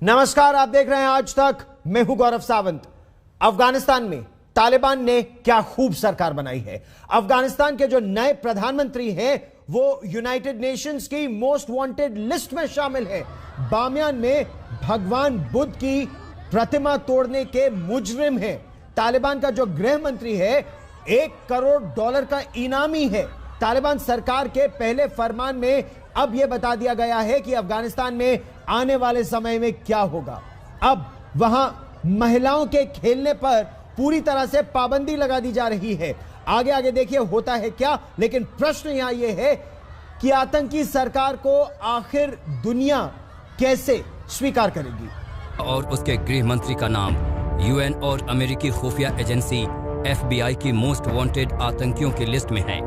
नमस्कार, आप देख रहे हैं आज तक। मैं हूं गौरव सावंत। अफगानिस्तान में तालिबान ने क्या खूब सरकार बनाई है। अफगानिस्तान के जो नए प्रधानमंत्री हैं वो यूनाइटेड नेशंस की मोस्ट वांटेड लिस्ट में शामिल है। बामियान में भगवान बुद्ध की प्रतिमा तोड़ने के मुजरिम हैं। तालिबान का जो गृह मंत्री है $1 करोड़ का इनामी है। तालिबान सरकार के पहले फरमान में अब यह बता दिया गया है कि अफगानिस्तान में आने वाले समय में क्या होगा। अब वहां महिलाओं के खेलने पर पूरी तरह से पाबंदी लगा दी जा रही है। आगे आगे देखिए होता है क्या, लेकिन प्रश्न यहां यह है कि आतंकी सरकार को आखिर दुनिया कैसे स्वीकार करेगी। और उसके गृह मंत्री का नाम यूएन और अमेरिकी खुफिया एजेंसी FBI की मोस्ट वांटेड आतंकियों की लिस्ट में है।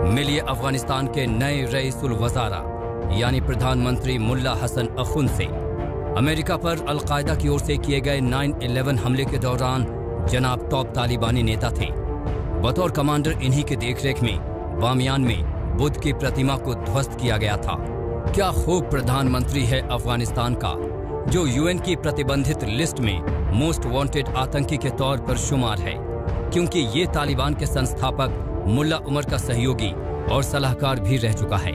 मिलिए अफगानिस्तान के नए रईसुल वज़ारा यानी प्रधानमंत्री मुल्ला हसन अखुंद से। अमेरिका पर अल-कायदा की ओर से किए गए 9/11 हमले के दौरान जनाब टॉप तालिबानी नेता थे। बतौर कमांडर इन्हीं के देखरेख में बामियान में बुद्ध की प्रतिमा को ध्वस्त किया गया था। क्या खूब प्रधानमंत्री है अफगानिस्तान का, जो यूएन की प्रतिबंधित लिस्ट में मोस्ट वांटेड आतंकी के तौर पर शुमार है, क्योंकि ये तालिबान के संस्थापक मुल्ला उमर का सहयोगी और सलाहकार भी रह चुका है।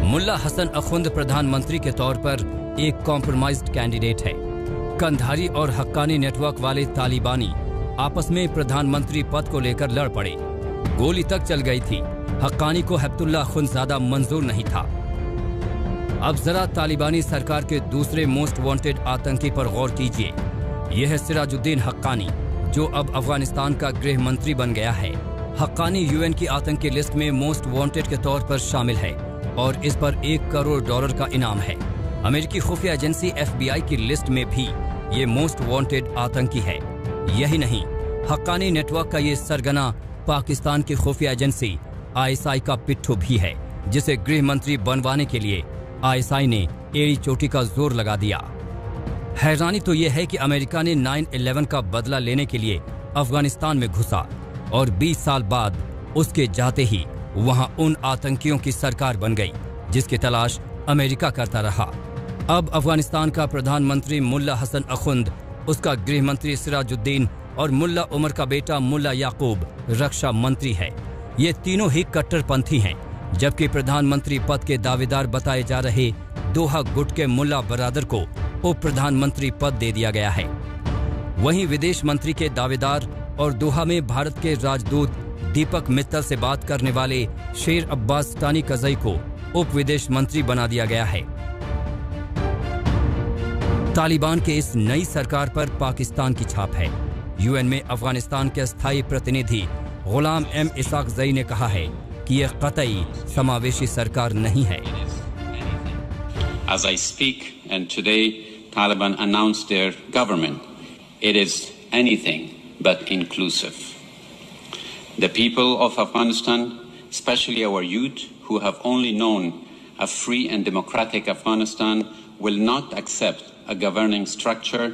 मुल्ला हसन अखुंद प्रधानमंत्री के तौर पर एक कॉम्प्रोमाइज्ड कैंडिडेट है। कंधारी और हक्कानी नेटवर्क वाले तालिबानी आपस में प्रधानमंत्री पद को लेकर लड़ पड़े। गोली तक चल गई थी। हक्कानी को हैबतुल्लाह खुंज़ादा मंजूर नहीं था। अब जरा तालिबानी सरकार के दूसरे मोस्ट वांटेड आतंकी पर गौर कीजिए। यह है सिराजुद्दीन हक्कानी, जो अब अफगानिस्तान का गृह मंत्री बन गया है। हक्कानी यूएन की आतंकी लिस्ट में मोस्ट वांटेड के तौर पर शामिल है और इस पर $1 करोड़ का इनाम है। अमेरिकी खुफिया एजेंसी FBI की लिस्ट में भी ये मोस्ट वांटेड आतंकी है। यही नहीं, हक्कानी नेटवर्क का ये सरगना पाकिस्तान की खुफिया एजेंसी ISI का पिट्ठू भी है, जिसे गृह मंत्री बनवाने के लिए ISI ने एड़ी चोटी का जोर लगा दिया। हैरानी तो यह है कि अमेरिका ने 9/11 का बदला लेने के लिए अफगानिस्तान में घुसा और 20 साल बाद उसके जाते ही वहां उन आतंकियों की सरकार बन गई जिसकी तलाश अमेरिका करता रहा। अब अफगानिस्तान का प्रधानमंत्री मुल्ला हसन अखुंद, उसका गृह मंत्री सिराजुद्दीन और मुल्ला उमर का बेटा मुल्ला याकूब रक्षा मंत्री है। ये तीनों ही कट्टरपंथी हैं, जबकि प्रधानमंत्री पद के दावेदार बताए जा रहे दोहा गुट के मुल्ला बरादर को उप प्रधानमंत्री पद दे दिया गया है। वहीं विदेश मंत्री के दावेदार और दोहा में भारत के राजदूत दीपक मित्तल से बात करने वाले शेर अब्बास टानी कज़ई को उप विदेश मंत्री बना दिया गया है। तालिबान के इस नई सरकार पर पाकिस्तान की छाप है। यूएन में अफगानिस्तान के स्थायी प्रतिनिधि गुलाम M इसाक ज़ई ने कहा है कि यह कतई समावेशी सरकार नहीं है। As I speak, and today Taliban announced their government, it is anything but inclusive. The people of Afghanistan, especially our youth who have only known a free and democratic Afghanistan, will not accept a governing structure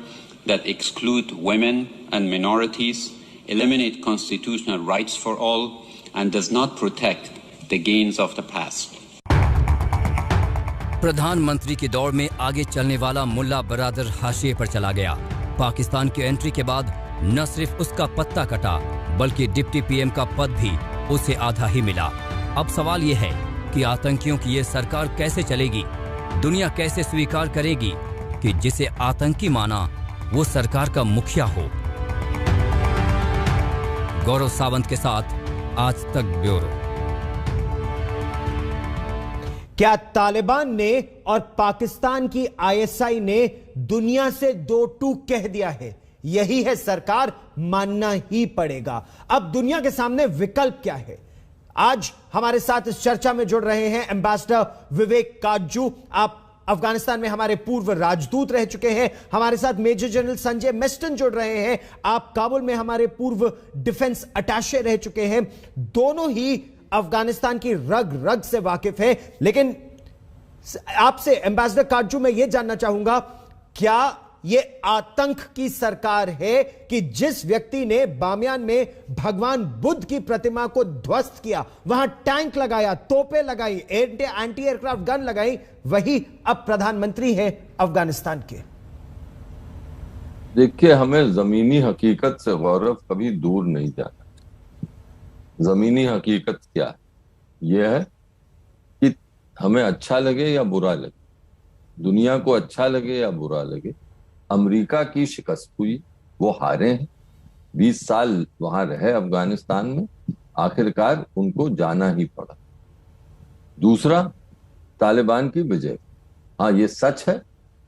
that excludes women and minorities, eliminate constitutional rights for all, and does not protect the gains of the past. प्रधानमंत्री की दौड़ में आगे चलने वाला मुल्ला बरादर हाशिए पर चला गया। पाकिस्तान की एंट्री के बाद न सिर्फ उसका पत्ता कटा, बल्कि डिप्टी PM का पद भी उसे आधा ही मिला। अब सवाल यह है कि आतंकियों की ये सरकार कैसे चलेगी? दुनिया कैसे स्वीकार करेगी कि जिसे आतंकी माना वो सरकार का मुखिया हो? गौरव सावंत के साथ आज तक ब्यूरो। क्या तालिबान ने और पाकिस्तान की ISI ने दुनिया से दो टूक कह दिया है? यही है सरकार, मानना ही पड़ेगा। अब दुनिया के सामने विकल्प क्या है? आज हमारे साथ इस चर्चा में जुड़ रहे हैं एम्बेसडर विवेक काटजू। आप अफगानिस्तान में हमारे पूर्व राजदूत रह चुके हैं। हमारे साथ मेजर जनरल संजय मेस्टन जुड़ रहे हैं। आप काबुल में हमारे पूर्व डिफेंस अटैचे रह चुके हैं। दोनों ही अफगानिस्तान की रग रग से वाकिफ है। लेकिन आपसे एम्बेसडर काटजू मैं यह जानना चाहूंगा, क्या ये आतंक की सरकार है कि जिस व्यक्ति ने बामियान में भगवान बुद्ध की प्रतिमा को ध्वस्त किया, वहां टैंक लगाया, तोपें लगाई, एंटी एयरक्राफ्ट गन लगाई, वही अब प्रधानमंत्री है अफगानिस्तान के। देखिए, हमें जमीनी हकीकत से गौरव कभी दूर नहीं जाना। जमीनी हकीकत क्या है? यह है कि हमें अच्छा लगे या बुरा लगे, दुनिया को अच्छा लगे या बुरा लगे, अमेरिका की शिकस्त हुई, वो हारे हैं। 20 साल वहां रहे अफगानिस्तान में, आखिरकार उनको जाना ही पड़ा। दूसरा, तालिबान की विजय। हाँ, ये सच है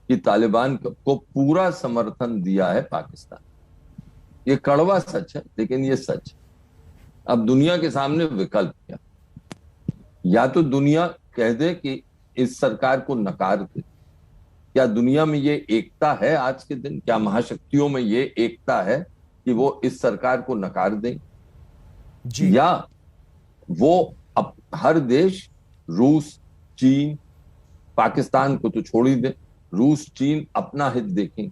कि तालिबान को पूरा समर्थन दिया है पाकिस्तान। ये कड़वा सच है, लेकिन ये सच है। अब दुनिया के सामने विकल्प क्या? या तो दुनिया कह दे कि इस सरकार को नकार दे। क्या दुनिया में ये एकता है आज के दिन? क्या महाशक्तियों में ये एकता है कि वो इस सरकार को नकार दें? या वो हर देश, रूस, चीन, पाकिस्तान को तो छोड़ ही दे, रूस, चीन अपना हित देखें,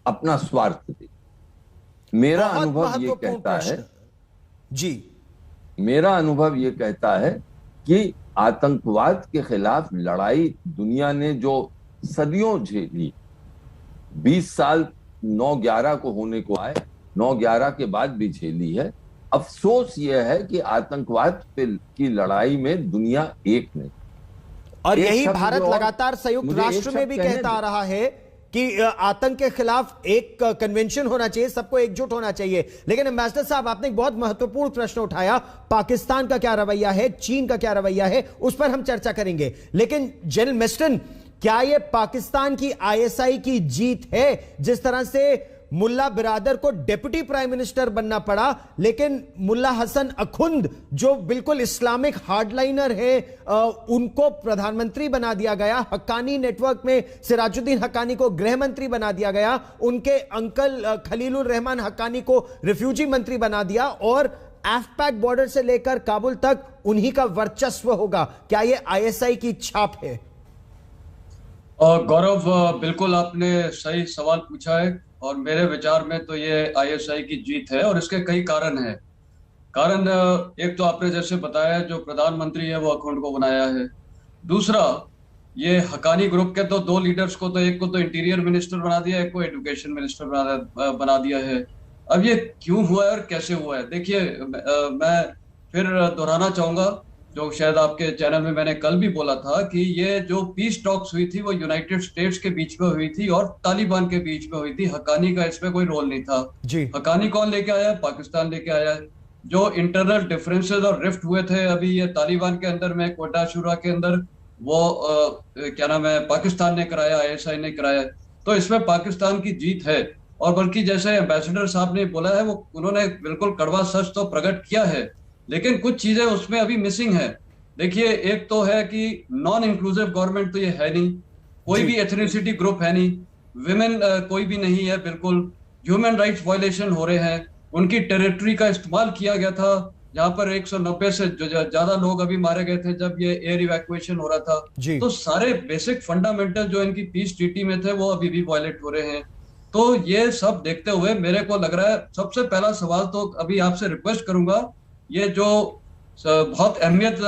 अपना स्वार्थ देखें। मेरा अनुभव ये कहता है जी, मेरा अनुभव ये कहता है कि आतंकवाद के खिलाफ लड़ाई दुनिया ने जो सदियों झेली, 20 साल 9/11 को होने को आए, 9/11 के बाद भी झेली है। अफसोस यह है कि आतंकवाद की लड़ाई में दुनिया एक नहीं। और यही भारत लगातार संयुक्त राष्ट्र में भी कहता आ रहा है कि आतंक के खिलाफ एक कन्वेंशन होना चाहिए, सबको एकजुट होना चाहिए। लेकिन एम्बेसडर साहब, आपने एक बहुत महत्वपूर्ण प्रश्न उठाया, पाकिस्तान का क्या रवैया है, चीन का क्या रवैया है, उस पर हम चर्चा करेंगे। लेकिन जनरल मेस्टन, क्या यह पाकिस्तान की आईएसआई की जीत है? जिस तरह से मुल्ला बिरादर को डिप्टी प्राइम मिनिस्टर बनना पड़ा, लेकिन मुल्ला हसन अखुंद जो बिल्कुल इस्लामिक हार्डलाइनर है, उनको प्रधानमंत्री बना दिया गया। हक्कानी नेटवर्क में सिराजुद्दीन हक्कानी को गृह मंत्री बना दिया गया। उनके अंकल खलीलुर रहमान हक्कानी को रिफ्यूजी मंत्री बना दिया, और एफपैक बॉर्डर से लेकर काबुल तक उन्हीं का वर्चस्व होगा। क्या यह आईएसआई की छाप है? गौरव, बिल्कुल आपने सही सवाल पूछा है, और मेरे विचार में तो ये आईएसआई की जीत है, और इसके कई कारण हैं। कारण एक तो आपने जैसे बताया, जो प्रधानमंत्री है वो अखुंद को बनाया है। दूसरा, ये हक्कानी ग्रुप के तो 2 लीडर्स को, तो एक को तो इंटीरियर मिनिस्टर बना दिया, एक को एजुकेशन मिनिस्टर बना दिया है। अब ये क्यों हुआ है और कैसे हुआ है? देखिए, मैं फिर दोहराना चाहूंगा, जो शायद आपके चैनल में मैंने कल भी बोला था, कि ये जो पीस टॉक्स हुई थी वो यूनाइटेड स्टेट्स के बीच में हुई थी और तालिबान के बीच में हुई थी। हक्कानी का इसमें कोई रोल नहीं था जी। हक्कानी कौन लेके आया? पाकिस्तान लेके आया। जो इंटरनल डिफरेंसेस और रिफ्ट हुए थे अभी ये तालिबान के अंदर में, क्वेटा शुरा के अंदर, वो क्या नाम है, पाकिस्तान ने कराया, आईएसआई ने कराया। तो इसमें पाकिस्तान की जीत है। और बल्कि जैसे एम्बेसडर साहब ने बोला है, वो उन्होंने बिल्कुल कड़वा सच तो प्रकट किया है, लेकिन कुछ चीजें उसमें अभी मिसिंग है। देखिए, एक तो है कि नॉन इंक्लूसिव गवर्नमेंट तो ये है नहीं, कोई भी एथनिसिटी ग्रुप है नहीं, विमेन कोई भी नहीं है, बिल्कुल ह्यूमन राइट्स वायलेशन हो रहे हैं। उनकी टेरिटरी का इस्तेमाल किया गया था, जहां पर 190 से ज्यादा लोग अभी मारे गए थे जब ये एयर इवैक्यूएशन हो रहा था। तो सारे बेसिक फंडामेंटल जो इनकी पीस ट्रीटी में थे वो अभी भी वायलेट हो रहे हैं। तो ये सब देखते हुए मेरे को लग रहा है, सबसे पहला सवाल तो अभी आपसे रिक्वेस्ट करूंगा, ये जो बहुत अहमियत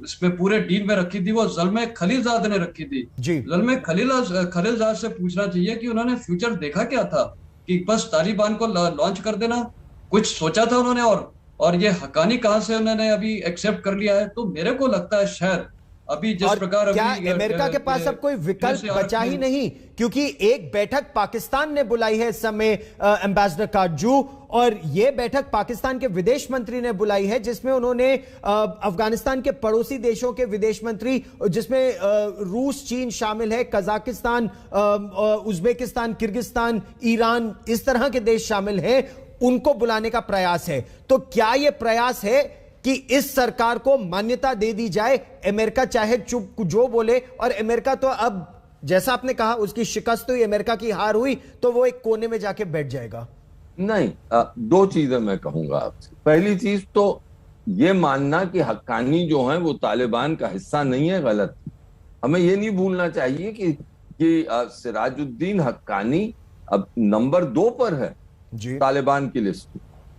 इसमें पूरे डील में रखी थी वो ज़ल्मे खलीलजाद ने रखी थी। ज़ल्मे खलीलजाद से पूछना चाहिए कि उन्होंने फ्यूचर देखा क्या था, कि बस तालिबान को लॉन्च कर देना, कुछ सोचा था उन्होंने? और ये हक्कानी कहां से उन्होंने अभी एक्सेप्ट कर लिया है? तो मेरे को लगता है शायद अभी जिस प्रकार क्या अमेरिका के पास अब कोई विकल्प बचा ही नहीं? क्योंकि एक बैठक पाकिस्तान ने बुलाई है इस समय, एम्बेसडर काजू, और यह बैठक पाकिस्तान के विदेश मंत्री ने बुलाई है, जिसमें उन्होंने अफगानिस्तान के पड़ोसी देशों के विदेश मंत्री, जिसमें रूस, चीन शामिल है, कजाकिस्तान, उज्बेकिस्तान, किर्गिस्तान, ईरान, इस तरह के देश शामिल हैं, उनको बुलाने का प्रयास है। तो क्या यह प्रयास है कि इस सरकार को मान्यता दे दी जाए? अमेरिका चाहे चुप जो बोले, और अमेरिका तो अब जैसा आपने कहा उसकी शिकस्त हुई, अमेरिका की हार हुई, तो वो एक कोने में जाके बैठ जाएगा। नहीं, 2 चीजें मैं कहूंगा आपसे। पहली चीज तो ये मानना कि हक्कानी जो है वो तालिबान का हिस्सा नहीं है, गलत। हमें ये नहीं भूलना चाहिए कि सिराजुद्दीन हक्कानी अब नंबर 2 पर है जी तालिबान की लिस्ट,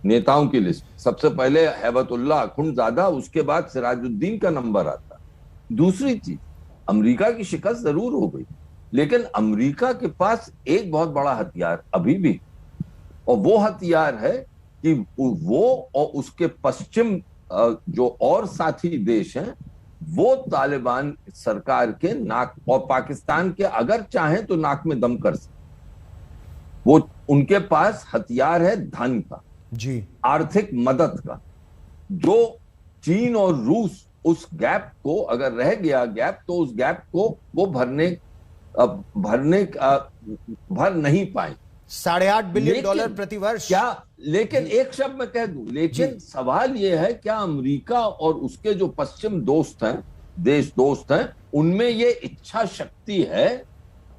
नेताओं की लिस्ट। सबसे पहले हैबतुल्लाह अखुंडजादा, उसके बाद सिराजुद्दीन का नंबर आता। दूसरी चीज, अमेरिका की शिकस्त जरूर हो गई, लेकिन अमेरिका के पास एक बहुत बड़ा हथियार अभी भी, और वो हथियार है कि वो और उसके पश्चिम जो और साथी देश हैं वो तालिबान सरकार के नाक और पाकिस्तान के अगर चाहें तो नाक में दम कर सकते। वो उनके पास हथियार है धन का, जी, आर्थिक मदद का। जो चीन और रूस उस गैप को, अगर रह गया गैप, तो उस गैप को वो भर नहीं पाए। $8.5 बिलियन प्रति वर्ष। क्या, लेकिन एक शब्द मैं कह दूं, लेकिन सवाल यह है क्या अमेरिका और उसके जो पश्चिम दोस्त हैं, देश दोस्त हैं, उनमें ये इच्छा शक्ति है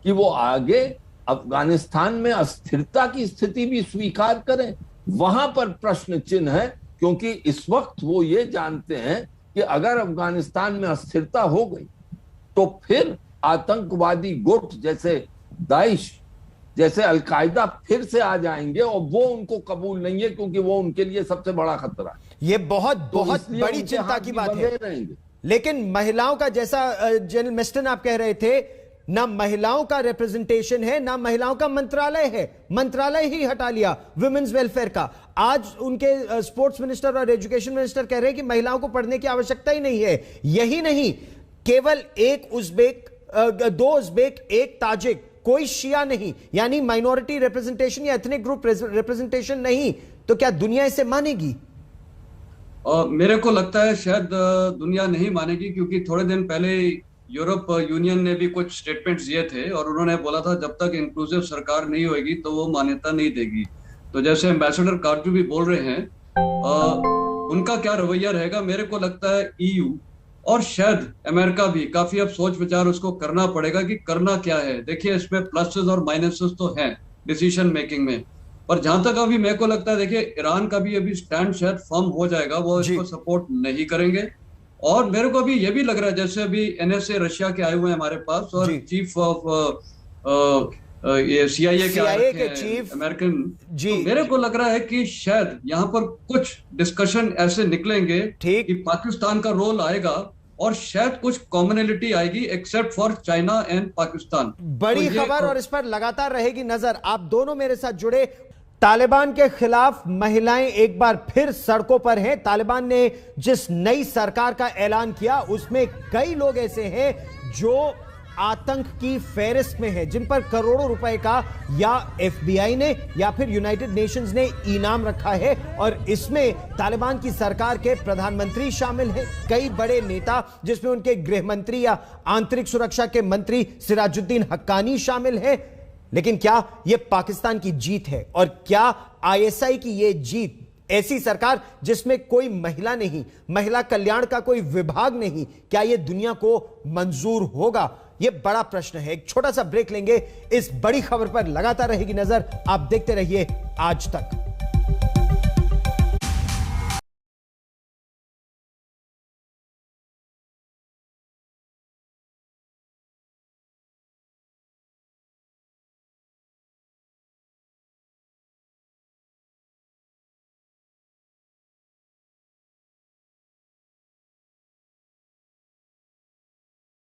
कि वो आगे अफगानिस्तान में अस्थिरता की स्थिति भी स्वीकार करें? वहां पर प्रश्न चिन्ह है, क्योंकि इस वक्त वो ये जानते हैं कि अगर अफगानिस्तान में अस्थिरता हो गई तो फिर आतंकवादी गुट जैसे दाइश, जैसे अलकायदा फिर से आ जाएंगे, और वो उनको कबूल नहीं है, क्योंकि वो उनके लिए सबसे बड़ा खतरा है। ये बहुत तो बहुत बड़ी चिंता की बात है। रहेंगे। लेकिन महिलाओं का, जैसा जनरल मिस्टन आप कह रहे थे, ना महिलाओं का रिप्रेजेंटेशन है, ना महिलाओं का मंत्रालय है। मंत्रालय ही हटा लिया विमेन्स वेलफेयर का। आज उनके स्पोर्ट्स मिनिस्टर और एजुकेशन मिनिस्टर कह रहे हैं कि महिलाओं को पढ़ने की आवश्यकता ही नहीं है। यही नहीं, केवल एक उज़्बेक, 2 उज़्बेक, 1 ताजिक, कोई शिया नहीं, यानी माइनॉरिटी रिप्रेजेंटेशन या एथनिक ग्रुप रिप्रेजेंटेशन नहीं। तो क्या दुनिया इसे मानेगी? मेरे को लगता है शायद दुनिया नहीं मानेगी, क्योंकि थोड़े दिन पहले यूरोप यूनियन ने भी कुछ स्टेटमेंट्स दिए थे और उन्होंने बोला था जब तक इंक्लूसिव सरकार नहीं होगी तो वो मान्यता नहीं देगी। तो जैसे एम्बेसडर कारजू भी बोल रहे हैं, उनका क्या रवैया रहेगा? मेरे को लगता है ईयू और शायद अमेरिका भी काफी अब सोच विचार उसको करना पड़ेगा कि करना क्या है। देखिए, इसमें प्लसेस और माइनसेस तो हैं डिसीजन मेकिंग में, पर जहां तक अभी मेरे को लगता है, देखिए ईरान का भी अभी स्टैंड शायद फर्म हो जाएगा, वो इसको सपोर्ट नहीं करेंगे। और मेरे को अभी ये भी लग रहा है, जैसे अभी NSA रशिया के आए हुए हैं हमारे पास, और चीफ ऑफ ये CIA के चीफ अमेरिकन जी, तो मेरे को लग रहा है कि शायद यहाँ पर कुछ डिस्कशन ऐसे निकलेंगे कि पाकिस्तान का रोल आएगा और शायद कुछ कॉमनैलिटी आएगी except for China and Pakistan. बड़ी खबर, और इस पर लगातार रहेगी नजर। आप दोनों मेरे साथ जुड़े। तालिबान के खिलाफ महिलाएं एक बार फिर सड़कों पर हैं। तालिबान ने जिस नई सरकार का ऐलान किया उसमें कई लोग ऐसे हैं जो आतंक की फेहरिस्त में है, जिन पर करोड़ों रुपए का या FBI ने या फिर यूनाइटेड नेशंस ने इनाम रखा है। और इसमें तालिबान की सरकार के प्रधानमंत्री शामिल हैं, कई बड़े नेता, जिसमें उनके गृह मंत्री या आंतरिक सुरक्षा के मंत्री सिराजुद्दीन हक्कानी शामिल हैं। लेकिन क्या यह पाकिस्तान की जीत है? और क्या ISI की यह जीत, ऐसी सरकार जिसमें कोई महिला नहीं, महिला कल्याण का कोई विभाग नहीं, क्या यह दुनिया को मंजूर होगा? यह बड़ा प्रश्न है। एक छोटा सा ब्रेक लेंगे। इस बड़ी खबर पर लगातार रहेगी नजर। आप देखते रहिए आज तक।